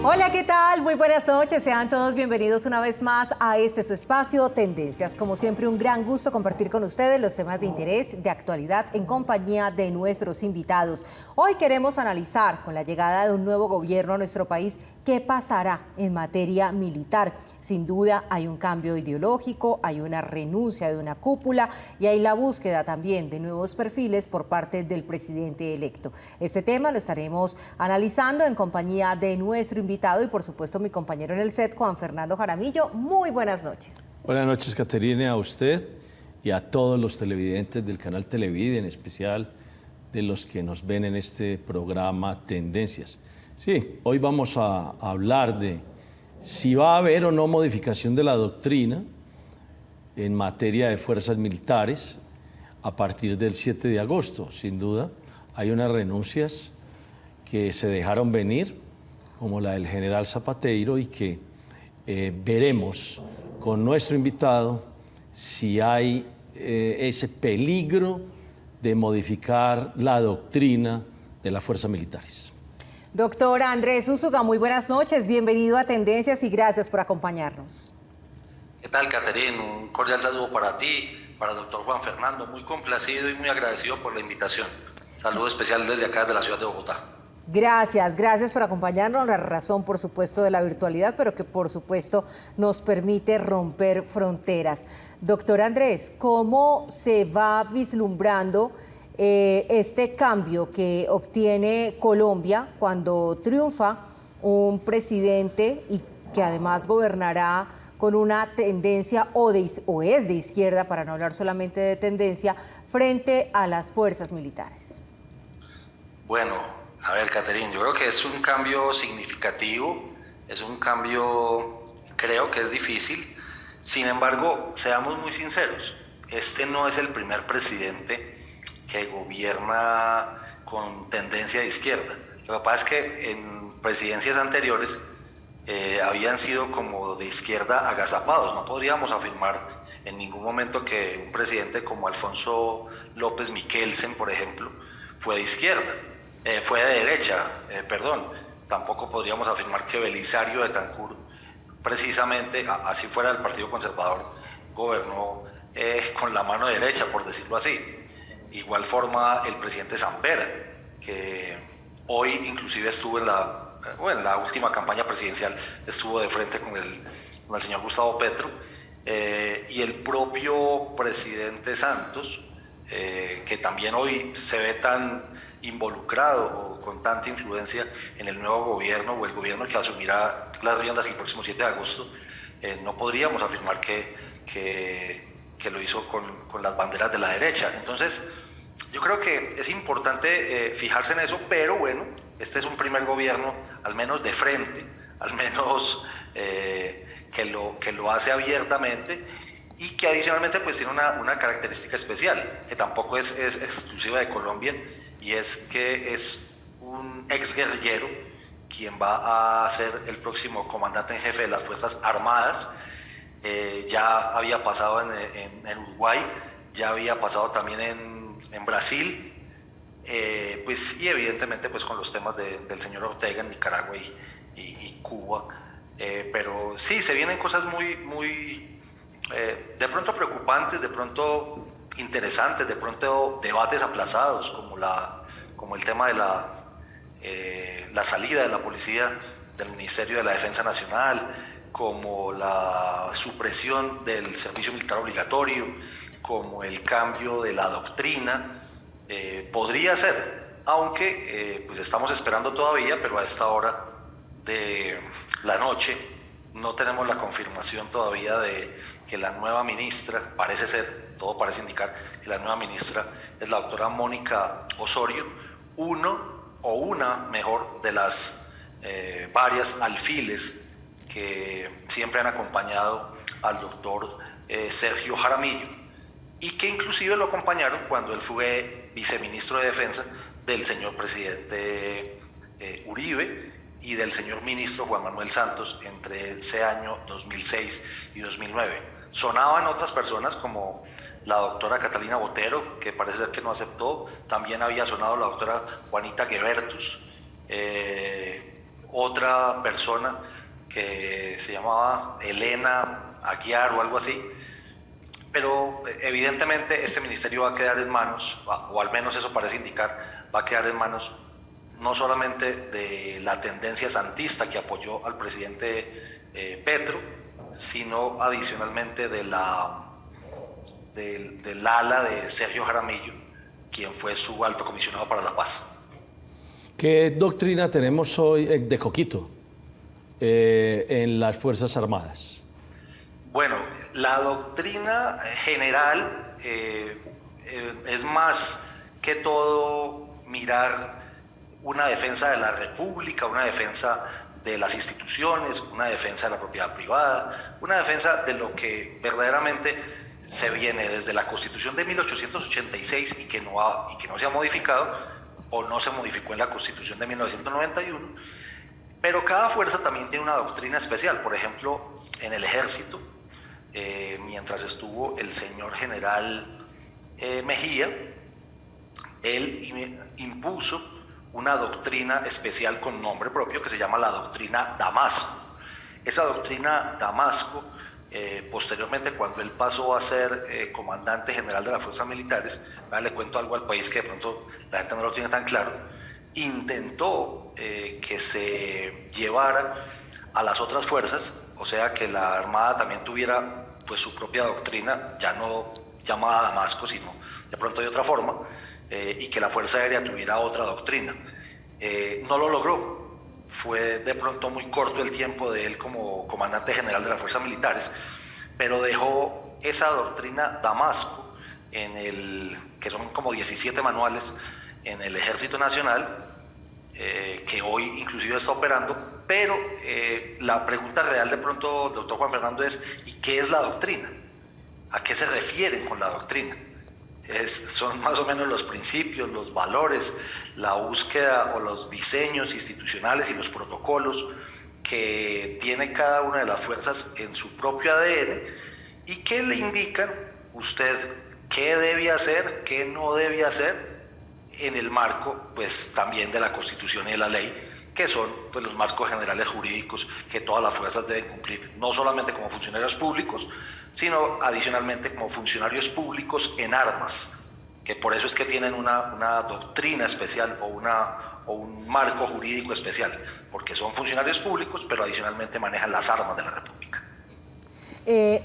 Hola, ¿qué tal? Muy buenas noches. Sean todos bienvenidos una vez más a este su espacio Tendencias. Como siempre, un gran gusto compartir con ustedes los temas de interés, de actualidad, en compañía de nuestros invitados. Hoy queremos analizar, con la llegada de un nuevo gobierno a nuestro país, qué pasará en materia militar. Sin duda hay un cambio ideológico, hay una renuncia de una cúpula y hay la búsqueda también de nuevos perfiles por parte del presidente electo. Este tema lo estaremos analizando en compañía de nuestro invitado y por supuesto mi compañero en el set, Juan Fernando Jaramillo. Muy buenas noches. Buenas noches, Caterine, a usted y a todos los televidentes del canal Televide, en especial de los que nos ven en este programa Tendencias. Sí, hoy vamos a hablar de si va a haber o no modificación de la doctrina en materia de fuerzas militares a partir del 7 de agosto. Sin duda, hay unas renuncias que se dejaron venir, como la del general Zapateiro, y que veremos con nuestro invitado si hay ese peligro de modificar la doctrina de las fuerzas militares. Doctor Andrés Úsuga, muy buenas noches, bienvenido a Tendencias y gracias por acompañarnos. ¿Qué tal, Caterine? Un cordial saludo para ti, para el doctor Juan Fernando, muy complacido y muy agradecido por la invitación. Saludo especial desde acá, de la ciudad de Bogotá. Gracias por acompañarnos. La razón, por supuesto, de la virtualidad, pero que por supuesto nos permite romper fronteras. Doctor Andrés, ¿cómo se va vislumbrando este cambio que obtiene Colombia cuando triunfa un presidente y que además gobernará con una tendencia o es de izquierda, para no hablar solamente de tendencia, frente a las fuerzas militares? Bueno, a ver, Caterine, yo creo que es un cambio significativo, es un cambio, creo que es difícil. Sin embargo, seamos muy sinceros, este no es el primer presidente que gobierna con tendencia de izquierda. Lo que pasa es que en presidencias anteriores habían sido como de izquierda agazapados. No podríamos afirmar en ningún momento que un presidente como Alfonso López Miquelsen, por ejemplo, fue de izquierda. Fue de derecha, perdón. Tampoco podríamos afirmar que Belisario Betancur, precisamente, así fuera del Partido Conservador, gobernó con la mano derecha, por decirlo así. Igual forma el presidente Samper, que hoy inclusive estuvo en la última campaña presidencial, estuvo de frente con el señor Gustavo Petro, y el propio presidente Santos, que también hoy se ve tan involucrado o con tanta influencia en el nuevo gobierno o el gobierno que asumirá las riendas el próximo 7 de agosto, no podríamos afirmar que lo hizo con las banderas de la derecha. Entonces, yo creo que es importante fijarse en eso, pero bueno, este es un primer gobierno, al menos de frente, al menos que lo hace abiertamente, y que adicionalmente pues tiene una característica especial, que tampoco es exclusiva de Colombia, y es que es un exguerrillero quien va a ser el próximo comandante en jefe de las Fuerzas Armadas. Ya había pasado en Uruguay, ya había pasado también en Brasil, pues, y evidentemente pues con los temas del señor Ortega en Nicaragua y Cuba. Pero sí, se vienen cosas muy de pronto preocupantes, de pronto interesantes, de pronto debates aplazados, como el tema de la salida de la policía del Ministerio de la Defensa Nacional, como la supresión del servicio militar obligatorio, como el cambio de la doctrina. Podría ser, aunque pues estamos esperando todavía, pero a esta hora de la noche no tenemos la confirmación todavía de que la nueva ministra, parece ser, todo parece indicar que la nueva ministra es la doctora Mónica Osorio, una mejor de las varias alfiles que siempre han acompañado al doctor Sergio Jaramillo, y que inclusive lo acompañaron cuando él fue viceministro de Defensa del señor presidente Uribe y del señor ministro Juan Manuel Santos entre ese año 2006 y 2009. Sonaban otras personas como la doctora Catalina Botero, que parece ser que no aceptó. También había sonado la doctora Juanita Guebertus, otra persona que se llamaba Elena Aguiar o algo así, pero evidentemente este ministerio va a quedar en manos, o al menos eso parece indicar, va a quedar en manos no solamente de la tendencia santista que apoyó al presidente Petro, sino adicionalmente del ala de Sergio Jaramillo, quien fue su alto comisionado para la paz. ¿Qué doctrina tenemos hoy de Coquito en las Fuerzas Armadas? Bueno, la doctrina general es más que todo mirar una defensa de la República, una defensa de las instituciones, una defensa de la propiedad privada, una defensa de lo que verdaderamente se viene desde la Constitución de 1886 y que no se ha modificado o no se modificó en la Constitución de 1991, pero cada fuerza también tiene una doctrina especial. Por ejemplo, en el Ejército, mientras estuvo el señor general Mejía, él impuso una doctrina especial con nombre propio que se llama la doctrina Damasco. Esa doctrina Damasco, posteriormente cuando él pasó a ser comandante general de las fuerzas militares, le cuento algo al país que de pronto la gente no lo tiene tan claro, intentó que se llevara a las otras fuerzas, o sea que la Armada también tuviera pues su propia doctrina, ya no llamada Damasco, sino de pronto de otra forma, y que la Fuerza Aérea tuviera otra doctrina. No lo logró, fue de pronto muy corto el tiempo de él como comandante general de las fuerzas militares, pero dejó esa doctrina Damasco, que son como 17 manuales en el Ejército Nacional, que hoy inclusive está operando, pero la pregunta real de pronto, doctor Juan Fernando, es ¿y qué es la doctrina? ¿A qué se refieren con la doctrina? Son más o menos los principios, los valores, la búsqueda o los diseños institucionales y los protocolos que tiene cada una de las fuerzas en su propio ADN y que le indican usted qué debe hacer, qué no debe hacer en el marco pues también de la Constitución y de la ley, que son pues los marcos generales jurídicos que todas las fuerzas deben cumplir, no solamente como funcionarios públicos, sino adicionalmente como funcionarios públicos en armas, que por eso es que tienen una doctrina especial o un marco jurídico especial, porque son funcionarios públicos, pero adicionalmente manejan las armas de la República.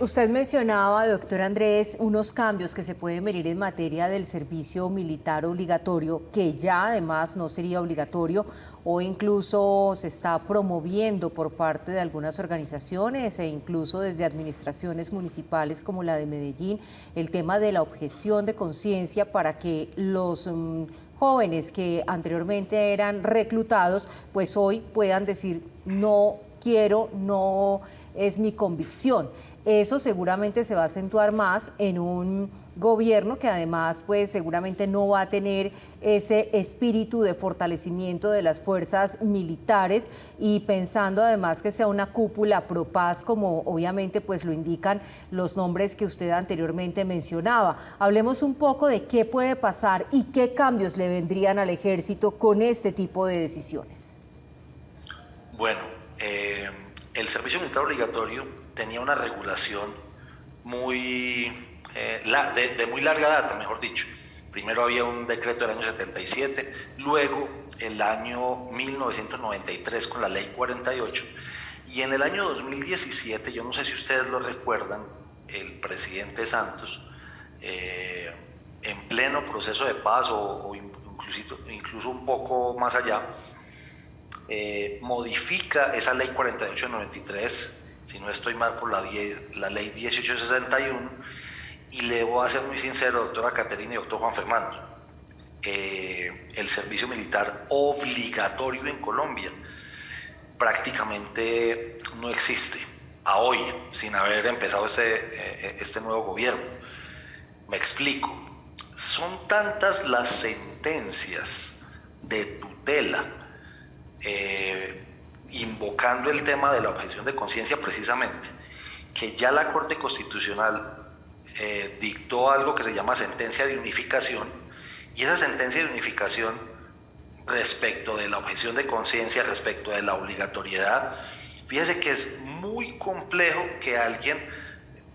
Usted mencionaba, doctor Andrés, unos cambios que se pueden venir en materia del servicio militar obligatorio, que ya además no sería obligatorio o incluso se está promoviendo por parte de algunas organizaciones e incluso desde administraciones municipales como la de Medellín, el tema de la objeción de conciencia para que los jóvenes que anteriormente eran reclutados, pues hoy puedan decir no quiero, no es mi convicción. Eso seguramente se va a acentuar más en un gobierno que además pues seguramente no va a tener ese espíritu de fortalecimiento de las fuerzas militares y pensando además que sea una cúpula pro paz como obviamente pues lo indican los nombres que usted anteriormente mencionaba. Hablemos un poco de qué puede pasar y qué cambios le vendrían al ejército con este tipo de decisiones. Bueno, el servicio militar obligatorio tenía una regulación de muy larga data, mejor dicho. Primero había un decreto del año 77, luego el año 1993 con la ley 48, y en el año 2017, yo no sé si ustedes lo recuerdan, el presidente Santos, en pleno proceso de paz o incluso un poco más allá, modifica esa ley 48 de 93, si no estoy mal, por la ley 1861, y le voy a ser muy sincero, doctora Caterina y doctor Juan Fernando, el servicio militar obligatorio en Colombia prácticamente no existe a hoy, sin haber empezado este nuevo gobierno. Me explico, son tantas las sentencias de tutela invocando el tema de la objeción de conciencia precisamente, que ya la Corte Constitucional dictó algo que se llama sentencia de unificación, y esa sentencia de unificación respecto de la objeción de conciencia, respecto de la obligatoriedad. Fíjese que es muy complejo que alguien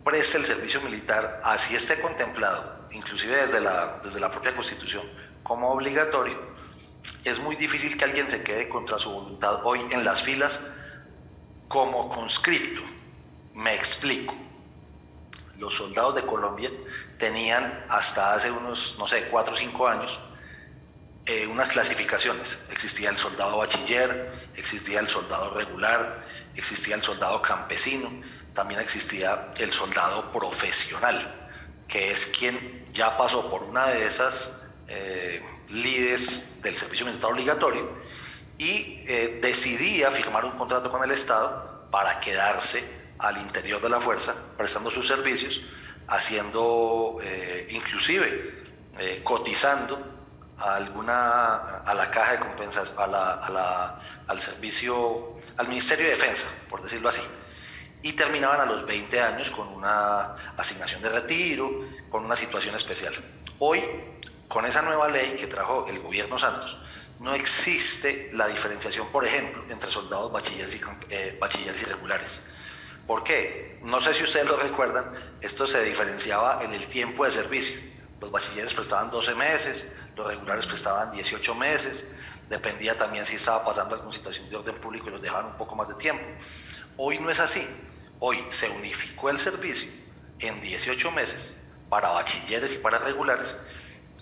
preste el servicio militar, así esté contemplado, inclusive desde la propia Constitución, como obligatorio. Es muy difícil que alguien se quede contra su voluntad hoy en las filas como conscripto. Me explico. Los soldados de Colombia tenían hasta hace unos, no sé, 4 o 5 años, unas clasificaciones. Existía el soldado bachiller, existía el soldado regular, existía el soldado campesino, también existía el soldado profesional, que es quien ya pasó por una de esas lides del servicio militar obligatorio y decidía firmar un contrato con el Estado para quedarse al interior de la fuerza, prestando sus servicios, haciendo, inclusive cotizando a la caja de compensas, al servicio, al Ministerio de Defensa, por decirlo así, y terminaban a los 20 años con una asignación de retiro, con una situación especial. Hoy, con esa nueva ley que trajo el gobierno Santos, no existe la diferenciación, por ejemplo, entre soldados bachilleres y regulares. ¿Por qué? No sé si ustedes lo recuerdan, esto se diferenciaba en el tiempo de servicio. Los bachilleres prestaban 12 meses, los regulares prestaban 18 meses, dependía también si estaba pasando alguna situación de orden público y los dejaban un poco más de tiempo. Hoy no es así. Hoy se unificó el servicio en 18 meses para bachilleres y para regulares,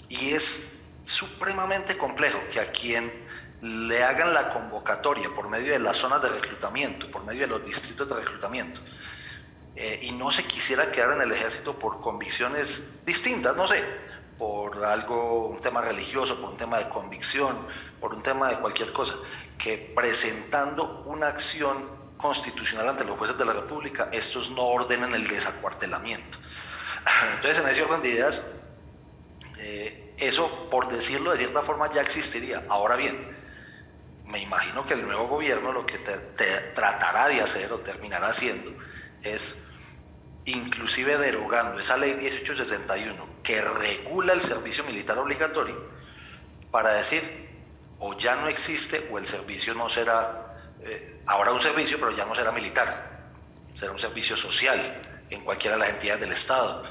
y es supremamente complejo que a quien le hagan la convocatoria por medio de las zonas de reclutamiento, por medio de los distritos de reclutamiento, y no se quisiera quedar en el ejército por convicciones distintas, no sé, por algo, un tema religioso, por un tema de convicción, por un tema de cualquier cosa, que presentando una acción constitucional ante los jueces de la República, estos no ordenen el desacuartelamiento. Entonces, en ese orden de ideas, eso, por decirlo de cierta forma, ya existiría. Ahora bien, me imagino que el nuevo gobierno lo que tratará de hacer o terminará haciendo es, inclusive derogando esa ley 1861 que regula el servicio militar obligatorio, para decir, o ya no existe o el servicio no será, habrá un servicio pero ya no será militar, será un servicio social en cualquiera de las entidades del Estado,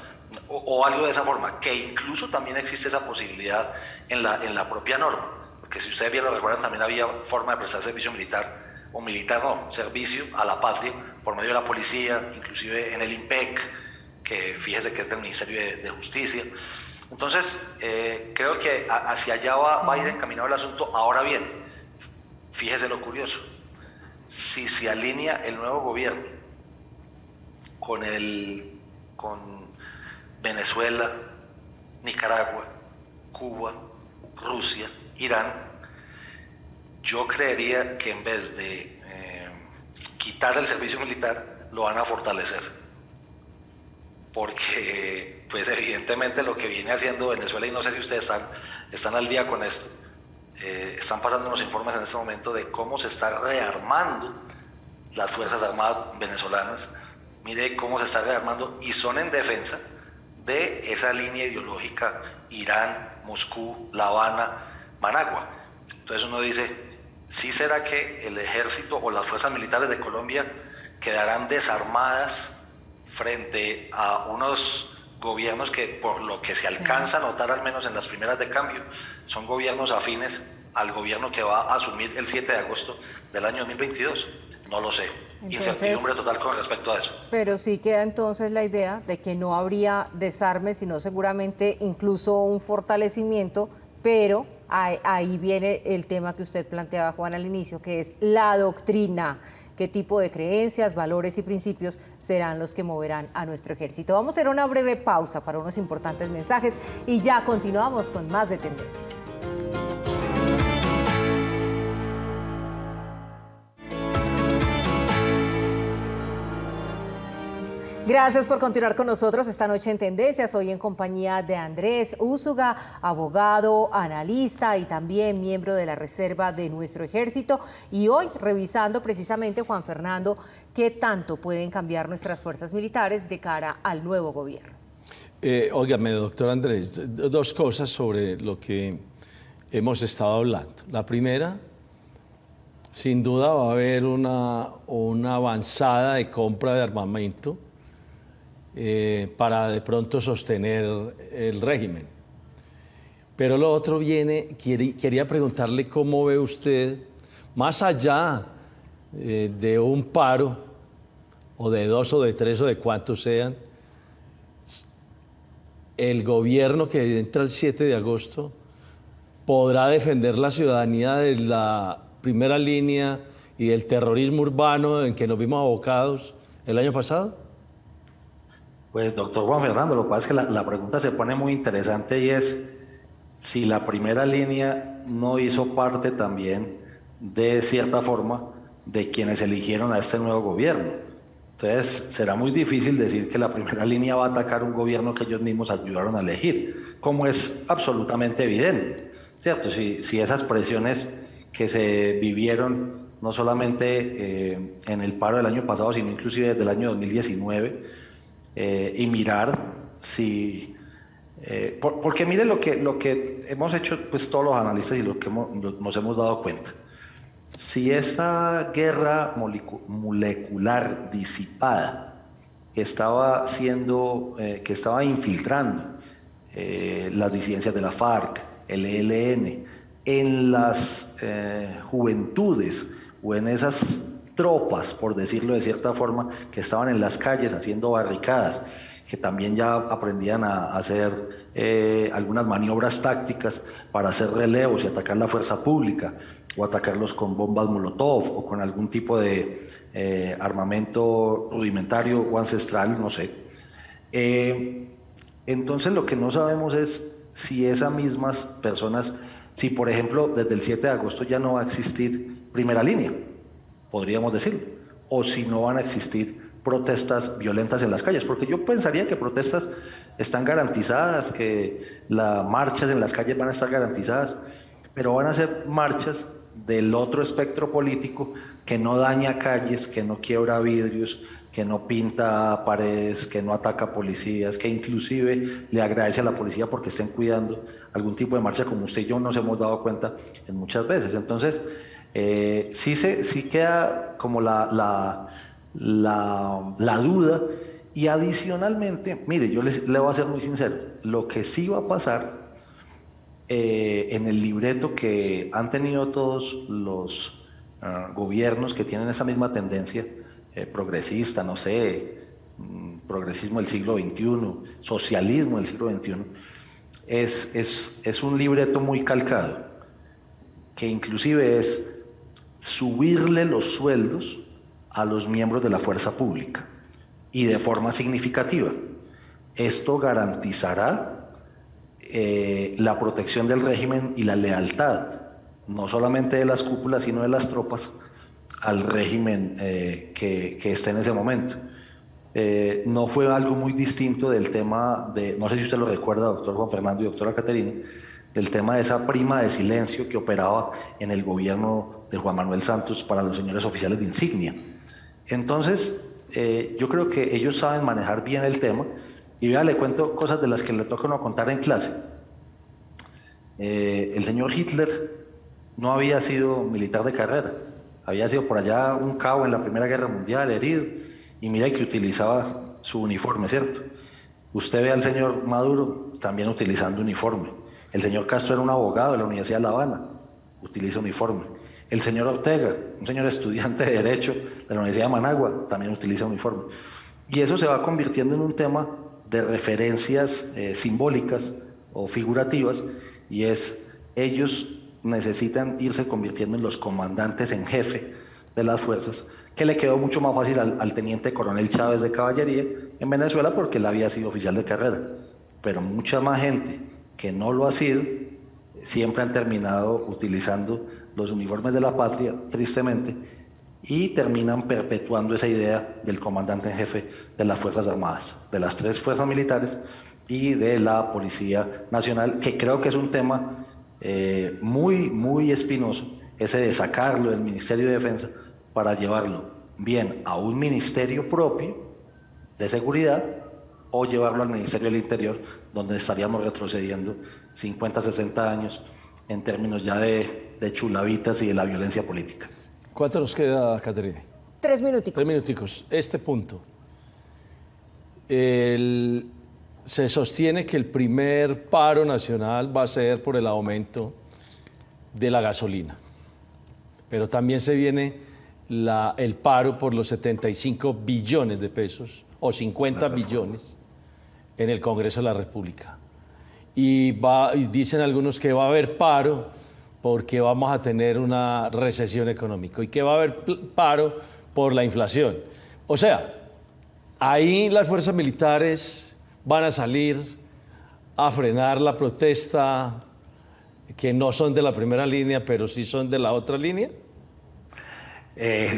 o algo de esa forma, que incluso también existe esa posibilidad en la propia norma, porque si ustedes bien lo recuerdan, también había forma de prestar servicio militar, o militar no, servicio a la patria por medio de la policía, inclusive en el IMPEC, que fíjese que es del Ministerio de Justicia. Entonces, creo que hacia allá va a ir encaminado el asunto. Ahora bien, fíjese lo curioso, si se alinea el nuevo gobierno con Venezuela, Nicaragua, Cuba, Rusia, Irán, yo creería que en vez de quitar el servicio militar, lo van a fortalecer. Porque, pues evidentemente lo que viene haciendo Venezuela, y no sé si ustedes están al día con esto, están pasando unos informes en este momento de cómo se está rearmando las Fuerzas Armadas venezolanas. Mire cómo se está rearmando, y son en defensa de esa línea ideológica Irán, Moscú, La Habana, Managua. Entonces uno dice, ¿sí será que el ejército o las fuerzas militares de Colombia quedarán desarmadas frente a unos gobiernos que, por lo que se alcanza a notar al menos en las primeras de cambio, son gobiernos afines al gobierno que va a asumir el 7 de agosto del año 2022? No lo sé. Entonces, incertidumbre total con respecto a eso. Pero sí queda entonces la idea de que no habría desarme, sino seguramente incluso un fortalecimiento, pero ahí viene el tema que usted planteaba, Juan, al inicio, que es la doctrina. ¿Qué tipo de creencias, valores y principios serán los que moverán a nuestro ejército? Vamos a hacer una breve pausa para unos importantes mensajes y ya continuamos con más de Tendencias. Gracias por continuar con nosotros esta noche en Tendencias, hoy en compañía de Andrés Úsuga, abogado, analista y también miembro de la Reserva de nuestro Ejército. Y hoy revisando precisamente, Juan Fernando, qué tanto pueden cambiar nuestras fuerzas militares de cara al nuevo gobierno. Óigame, doctor Andrés, dos cosas sobre lo que hemos estado hablando. La primera, sin duda va a haber una avanzada de compra de armamento para de pronto sostener el régimen. Pero lo otro quería preguntarle cómo ve usted, más allá de un paro, o de 2 o de 3 o de cuántos sean, el gobierno que entra el 7 de agosto podrá defender la ciudadanía de la primera línea y del terrorismo urbano en que nos vimos abocados el año pasado. Pues doctor Juan Fernando, lo que pasa es que la pregunta se pone muy interesante y es si la primera línea no hizo parte también de cierta forma de quienes eligieron a este nuevo gobierno. Entonces será muy difícil decir que la primera línea va a atacar un gobierno que ellos mismos ayudaron a elegir, como es absolutamente evidente, ¿cierto? Si esas presiones que se vivieron no solamente en el paro del año pasado, sino inclusive desde el año 2019, y mirar si... porque mire lo que hemos hecho pues todos los analistas y lo que nos hemos dado cuenta. Si esta guerra molecular disipada que estaba infiltrando las disidencias de la FARC, el ELN, en las juventudes o en esas tropas, por decirlo de cierta forma, que estaban en las calles haciendo barricadas, que también ya aprendían a hacer algunas maniobras tácticas para hacer relevos y atacar la fuerza pública, o atacarlos con bombas Molotov o con algún tipo de armamento rudimentario o ancestral, no sé. Entonces lo que no sabemos es si esas mismas personas, si por ejemplo desde el 7 de agosto ya no va a existir primera línea, podríamos decirlo, o si no van a existir protestas violentas en las calles, porque yo pensaría que protestas están garantizadas, que las marchas en las calles van a estar garantizadas, pero van a ser marchas del otro espectro político que no daña calles, que no quiebra vidrios, que no pinta paredes, que no ataca policías, que inclusive le agradece a la policía porque estén cuidando algún tipo de marcha, como usted y yo nos hemos dado cuenta en muchas veces. Entonces, sí queda como la duda. Y adicionalmente, mire, yo le voy a ser muy sincero, lo que sí va a pasar en el libreto que han tenido todos los gobiernos que tienen esa misma tendencia progresista, no sé, progresismo del siglo XXI, socialismo del siglo XXI, es un libreto muy calcado, que inclusive es subirle los sueldos a los miembros de la fuerza pública y de forma significativa. Esto garantizará la protección del régimen y la lealtad, no solamente de las cúpulas, sino de las tropas, al régimen que esté en ese momento. No fue algo muy distinto del tema de, no sé si usted lo recuerda, doctor Juan Fernando y doctora Caterina, del tema de esa prima de silencio que operaba en el gobierno de Juan Manuel Santos para los señores oficiales de insignia. Entonces, yo creo que ellos saben manejar bien el tema. Y vea, le cuento cosas de las que le toca no contar en clase. El señor Hitler no había sido militar de carrera, había sido por allá un cabo en la Primera Guerra Mundial, herido, y mira que utilizaba su uniforme, ¿cierto? Usted ve al señor Maduro también utilizando uniforme. El señor Castro era un abogado de la Universidad de La Habana, utiliza uniforme. El señor Ortega, un señor estudiante de Derecho de la Universidad de Managua, también utiliza uniforme. Y eso se va convirtiendo en un tema de referencias simbólicas o figurativas, y es, ellos necesitan irse convirtiendo en los comandantes en jefe de las fuerzas, que le quedó mucho más fácil al teniente coronel Chávez de caballería en Venezuela porque él había sido oficial de carrera, pero mucha más gente que no lo ha sido siempre han terminado utilizando los uniformes de la patria, tristemente, y terminan perpetuando esa idea del comandante en jefe de las Fuerzas Armadas, de las 3 fuerzas militares y de la Policía Nacional, que creo que es un tema muy espinoso, ese de sacarlo del Ministerio de Defensa para llevarlo bien a un ministerio propio de seguridad o llevarlo al Ministerio del Interior, donde estaríamos retrocediendo 50, 60 años en términos ya de chulavitas y de la violencia política. ¿Cuánto nos queda, Caterina? 3 minuticos. 3 minuticos. Este punto. Se sostiene que el primer paro nacional va a ser por el aumento de la gasolina. Pero también se viene el paro por los 75 billones de pesos o 50 billones en el Congreso de la República. Y dicen algunos que va a haber paro porque vamos a tener una recesión económica y que va a haber paro por la inflación. O sea, ahí las fuerzas militares van a salir a frenar la protesta, que no son de la primera línea, pero sí son de la otra línea.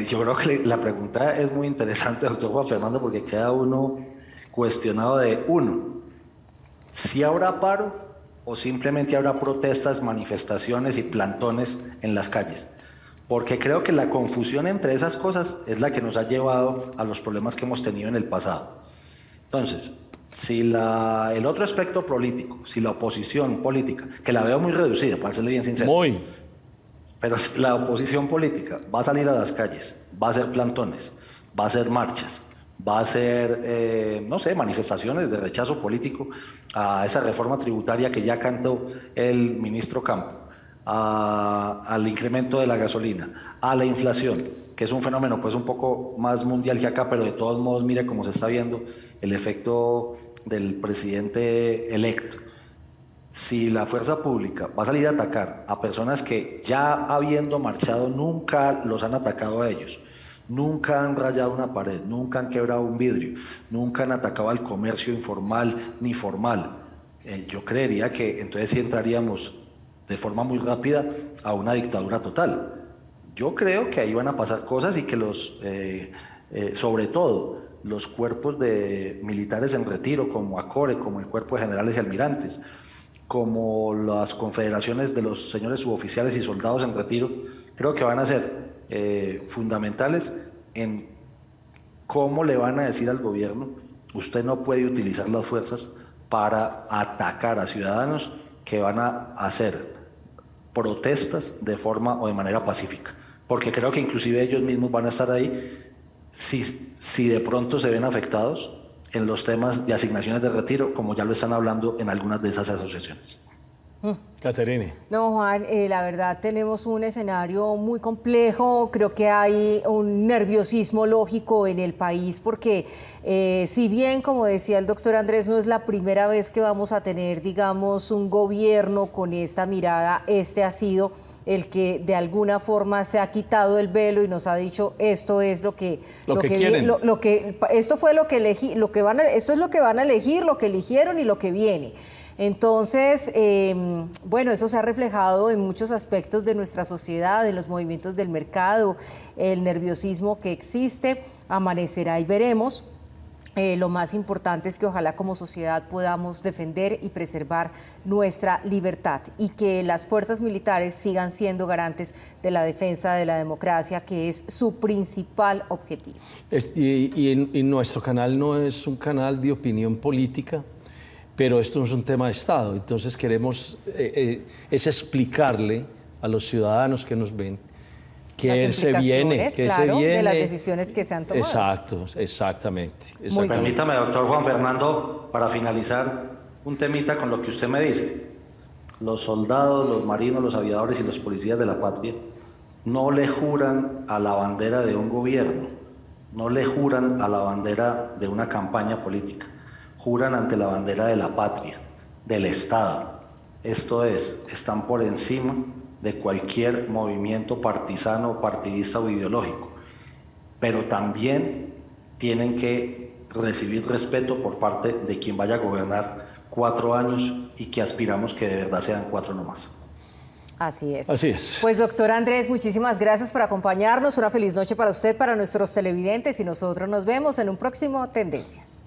Yo creo que la pregunta es muy interesante, doctor Juan Fernando, porque queda uno cuestionado de si habrá paro o simplemente habrá protestas, manifestaciones y plantones en las calles. Porque creo que la confusión entre esas cosas es la que nos ha llevado a los problemas que hemos tenido en el pasado. Entonces, si el otro aspecto político, si la oposición política, que la veo muy reducida, para serle bien sincero, pero si la oposición política va a salir a las calles, va a hacer plantones, va a hacer marchas, va a hacer, no sé, manifestaciones de rechazo político a esa reforma tributaria que ya cantó el ministro Campo, al incremento de la gasolina, a la inflación, que es un fenómeno pues un poco más mundial que acá, pero de todos modos mire cómo se está viendo el efecto del presidente electo. Si la fuerza pública va a salir a atacar a personas que ya habiendo marchado nunca los han atacado a ellos, nunca han rayado una pared, nunca han quebrado un vidrio, nunca han atacado al comercio informal ni formal, yo creería que entonces sí entraríamos de forma muy rápida a una dictadura total. Yo creo que ahí van a pasar cosas y que sobre todo los cuerpos de militares en retiro, como ACORE, como el Cuerpo de Generales y Almirantes, como las confederaciones de los señores suboficiales y soldados en retiro, creo que van a ser fundamentales en cómo le van a decir al gobierno: usted no puede utilizar las fuerzas para atacar a ciudadanos que van a hacer protestas de forma o de manera pacífica, porque creo que inclusive ellos mismos van a estar ahí si de pronto se ven afectados en los temas de asignaciones de retiro, como ya lo están hablando en algunas de esas asociaciones. Caterina. No, Juan, la verdad tenemos un escenario muy complejo. Creo que hay un nerviosismo lógico en el país porque si bien, como decía el doctor Andrés, no es la primera vez que vamos a tener, digamos, un gobierno con esta mirada, este ha sido el que de alguna forma se ha quitado el velo y nos ha dicho esto es lo que quieren. Esto fue lo que esto es lo que van a elegir, lo que eligieron y lo que viene. Entonces, bueno, eso se ha reflejado en muchos aspectos de nuestra sociedad, en los movimientos del mercado, el nerviosismo que existe, amanecerá y veremos. Lo más importante es que ojalá como sociedad podamos defender y preservar nuestra libertad y que las fuerzas militares sigan siendo garantes de la defensa de la democracia, que es su principal objetivo. Y nuestro canal no es un canal de opinión política, pero esto no es un tema de Estado. Entonces queremos es explicarle a los ciudadanos que nos ven que se viene, de las decisiones que se han tomado. Exacto, exactamente. Permítame, doctor Juan Fernando, para finalizar, un temita con lo que usted me dice. Los soldados, los marinos, los aviadores y los policías de la patria no le juran a la bandera de un gobierno, no le juran a la bandera de una campaña política, juran ante la bandera de la patria, del Estado. Esto es, están por encima de cualquier movimiento partisano, partidista o ideológico, pero también tienen que recibir respeto por parte de quien vaya a gobernar 4 años y que aspiramos que de verdad sean 4 nomás. Así es. Así es. Pues doctor Andrés, muchísimas gracias por acompañarnos. Una feliz noche para usted, para nuestros televidentes y nosotros nos vemos en un próximo Tendencias.